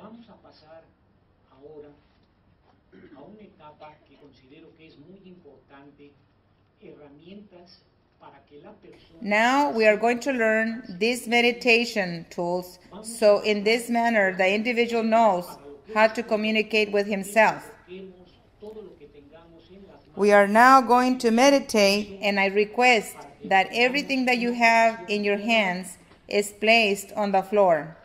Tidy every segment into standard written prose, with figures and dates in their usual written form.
Vamos a pasar ahora a una etapa que considero que es muy importante, herramientas para que la persona. Now we are going to learn these meditation tools, so in this manner the individual knows how to communicate with himself. We are now going to meditate, and I request that everything that you have in your hands is placed on the floor.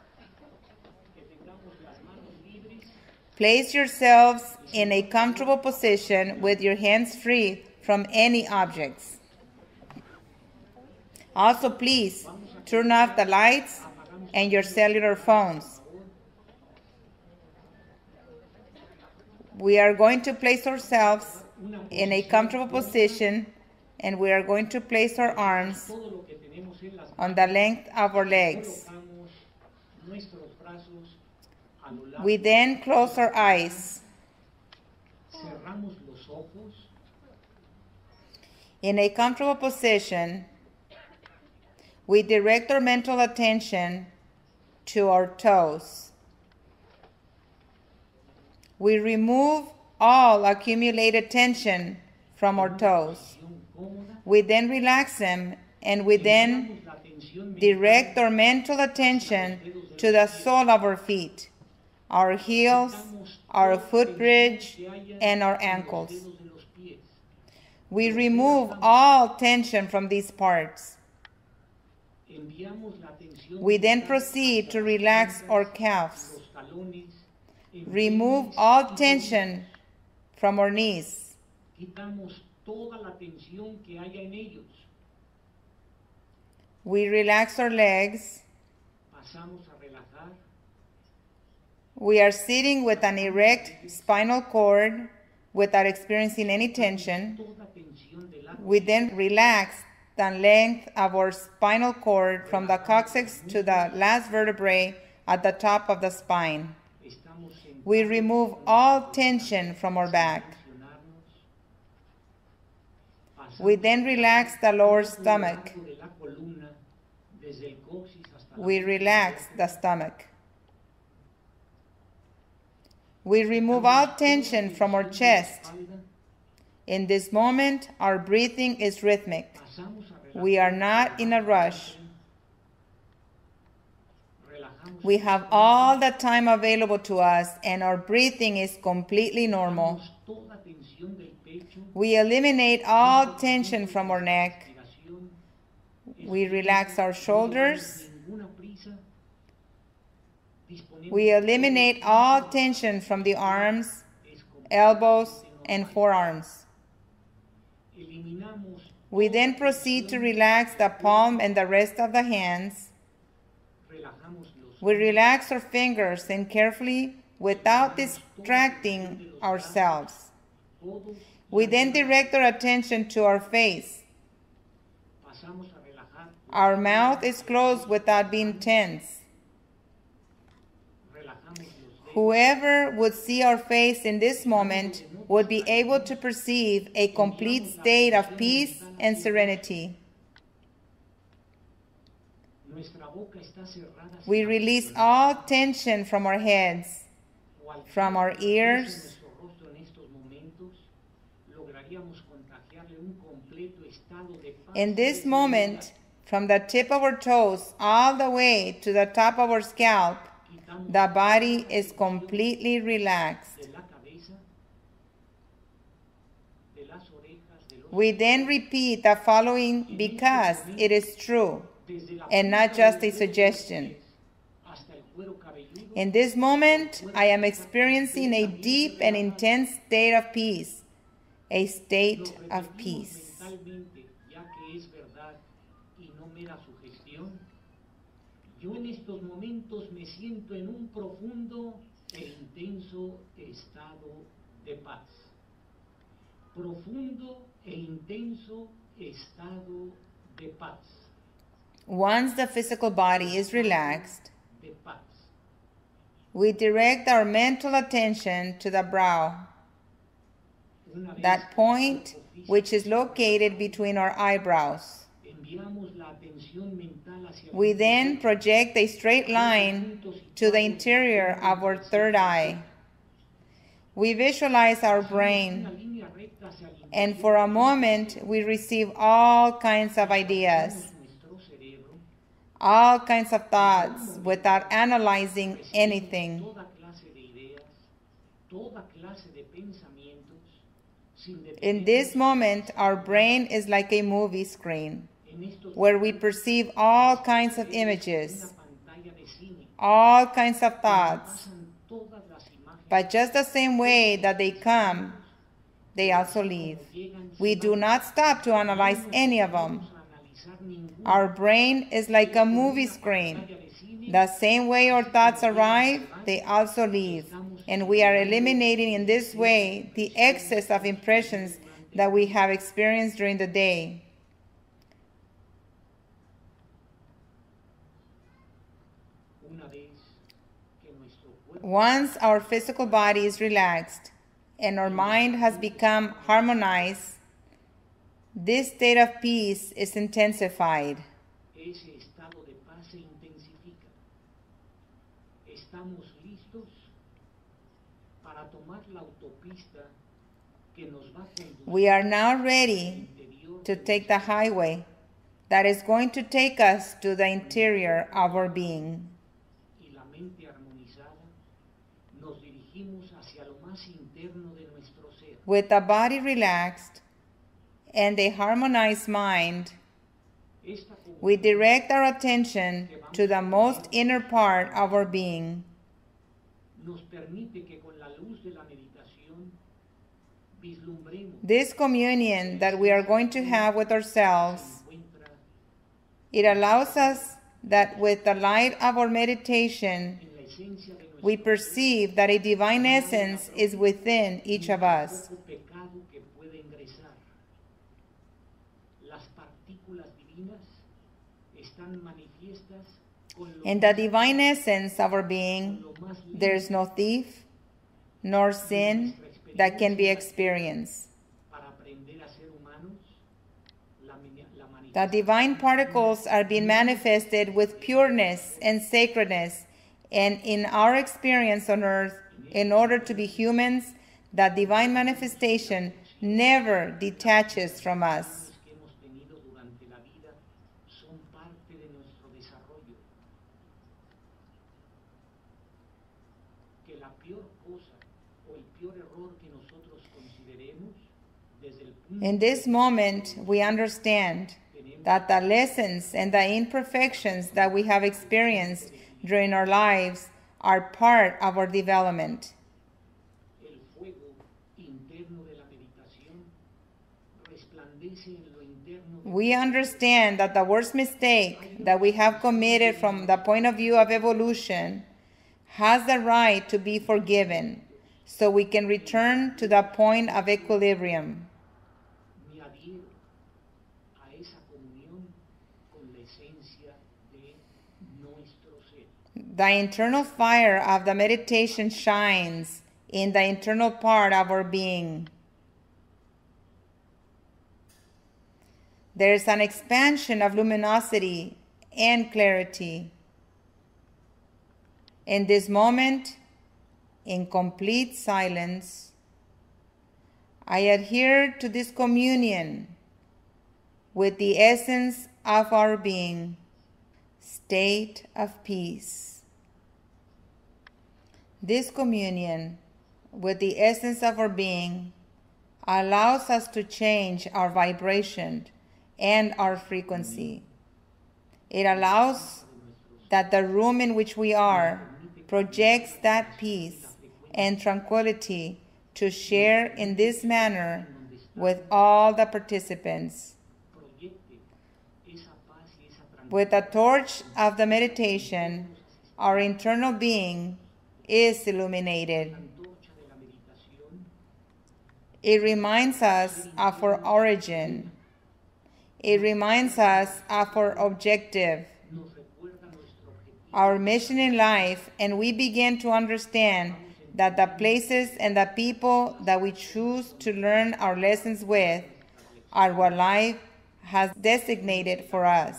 Place yourselves in a comfortable position with your hands free from any objects. Also, please turn off the lights and your cellular phones. We are going to place ourselves in a comfortable position, and we are going to place our arms on the length of our legs. We then close our eyes. In a comfortable position, we direct our mental attention to our toes. We remove all accumulated tension from our toes. We then relax them, and we then direct our mental attention to the sole of our feet, our heels, our foot bridge, and our ankles. We remove all tension from these parts. We then proceed to relax our calves. Remove all tension from our knees. We relax our legs. We are sitting with an erect spinal cord without experiencing any tension. We then relax the length of our spinal cord from the coccyx to the last vertebrae at the top of the spine. We remove all tension from our back. We then relax the lower stomach. We relax the stomach. We remove all tension from our chest. In this moment, our breathing is rhythmic. We are not in a rush. We have all the time available to us, and our breathing is completely normal. We eliminate all tension from our neck. We relax our shoulders. We eliminate all tension from the arms, elbows, and forearms. We then proceed to relax the palm and the rest of the hands. We relax our fingers and carefully, without distracting ourselves. We then direct our attention to our face. Our mouth is closed without being tense. Whoever would see our face in this moment would be able to perceive a complete state of peace and serenity. We release all tension from our heads, from our ears. In this moment, from the tip of our toes all the way to the top of our scalp, the body is completely relaxed. We then repeat the following because it is true and not just a suggestion. In this moment, I am experiencing a deep and intense state of peace, a state of peace. Yo en estos momentos me siento en un profundo e intenso estado de paz. Profundo e intenso estado de paz. Once the physical body is relaxed, we direct our mental attention to the brow, that point which is located between our eyebrows. We then project a straight line to the interior of our third eye. We visualize our brain, and for a moment we receive all kinds of ideas, all kinds of thoughts without analyzing anything. In this moment, our brain is like a movie screen where we perceive all kinds of images, all kinds of thoughts. But just the same way that they come, they also leave. We do not stop to analyze any of them. Our brain is like a movie screen. The same way our thoughts arrive, they also leave. And we are eliminating in this way the excess of impressions that we have experienced during the day. Once our physical body is relaxed and our mind has become harmonized, this state of peace is intensified. We are now ready to take the highway that is going to take us to the interior of our being. With the body relaxed and a harmonized mind, we direct our attention to the most inner part of our being. This communion that we are going to have with ourselves, it allows us that with the light of our meditation, we perceive that a divine essence is within each of us. In the divine essence of our being, there is no thief nor sin that can be experienced. The divine particles are being manifested with pureness and sacredness, and in our experience on earth, in order to be humans, the divine manifestation never detaches from us. In this moment, we understand that the lessons and the imperfections that we have experienced during our lives are part of our development. We understand that the worst mistake that we have committed from the point of view of evolution has the right to be forgiven, so we can return to the point of equilibrium. The internal fire of the meditation shines in the internal part of our being. There is an expansion of luminosity and clarity. In this moment, in complete silence, I adhere to this communion with the essence of our being, state of peace. This communion with the essence of our being allows us to change our vibration and our frequency. It allows that the room in which we are projects that peace and tranquility to share in this manner with all the participants. With the torch of the meditation, our internal being is illuminated. It reminds us of our origin. It reminds us of our objective, our mission in life, and we begin to understand that the places and the people that we choose to learn our lessons with are what life has designated for us.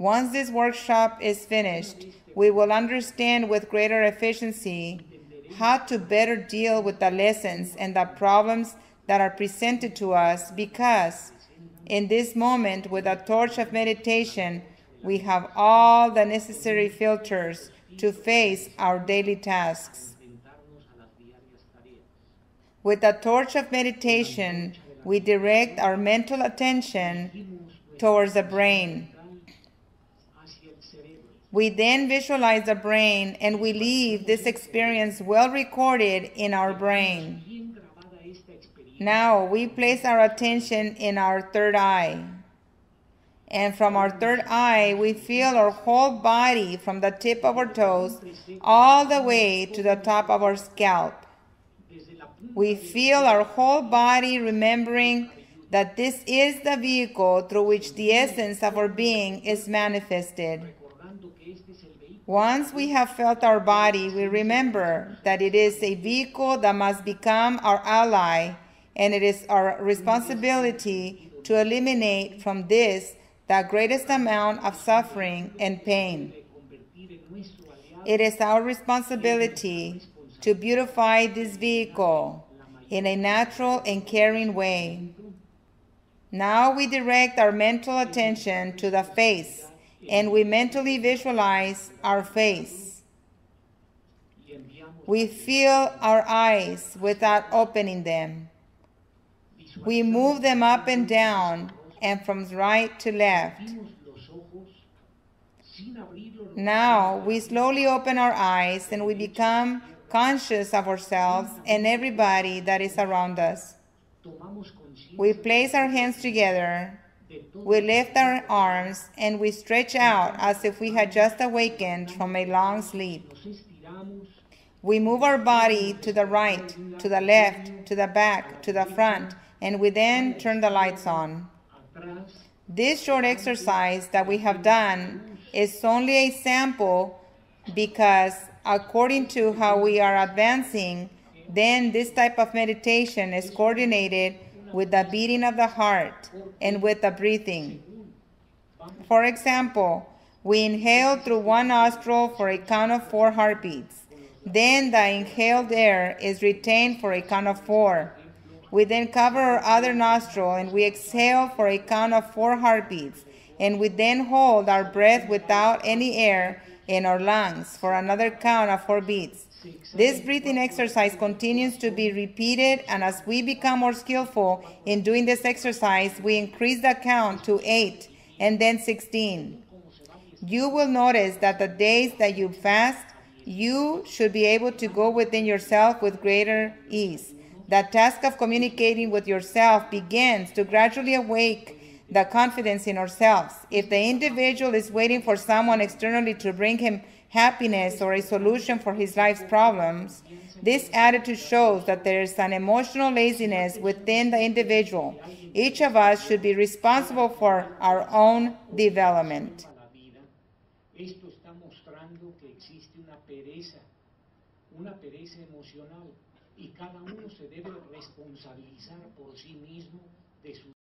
Once this workshop is finished, we will understand with greater efficiency how to better deal with the lessons and the problems that are presented to us, because in this moment, with the torch of meditation, we have all the necessary filters to face our daily tasks. With the torch of meditation, we direct our mental attention towards the brain. We then visualize the brain, and we leave this experience well recorded in our brain. Now we place our attention in our third eye. And from our third eye, we feel our whole body from the tip of our toes all the way to the top of our scalp. We feel our whole body, remembering that this is the vehicle through which the essence of our being is manifested. Once we have felt our body, we remember that it is a vehicle that must become our ally, and it is our responsibility to eliminate from this the greatest amount of suffering and pain. It is our responsibility to beautify this vehicle in a natural and caring way. Now we direct our mental attention to the face, and we mentally visualize our face. We feel our eyes without opening them. We move them up and down and from right to left. Now we slowly open our eyes, and we become conscious of ourselves and everybody that is around us. We place our hands together, we lift our arms, and we stretch out as if we had just awakened from a long sleep. We move our body to the right, to the left, to the back, to the front, and we then turn the lights on. This short exercise that we have done is only a sample, because according to how we are advancing, then this type of meditation is coordinated with the beating of the heart and with the breathing. For example, we inhale through one nostril for a count of 4 heartbeats. Then the inhaled air is retained for a count of 4. We then cover our other nostril and we exhale for a count of 4 heartbeats. And we then hold our breath without any air in our lungs for another count of 4 beats. This breathing exercise continues to be repeated, and as we become more skillful in doing this exercise, we increase the count to 8 and then 16. You will notice that the days that you fast, you should be able to go within yourself with greater ease. The task of communicating with yourself begins to gradually awake the confidence in ourselves. If the individual is waiting for someone externally to bring him happiness or a solution for his life's problems, this attitude shows that there is an emotional laziness within the individual. Each of us should be responsible for our own development. Esto está mostrando que existe una pereza emocional, y cada uno se debe responsabilizar por sí mismo de su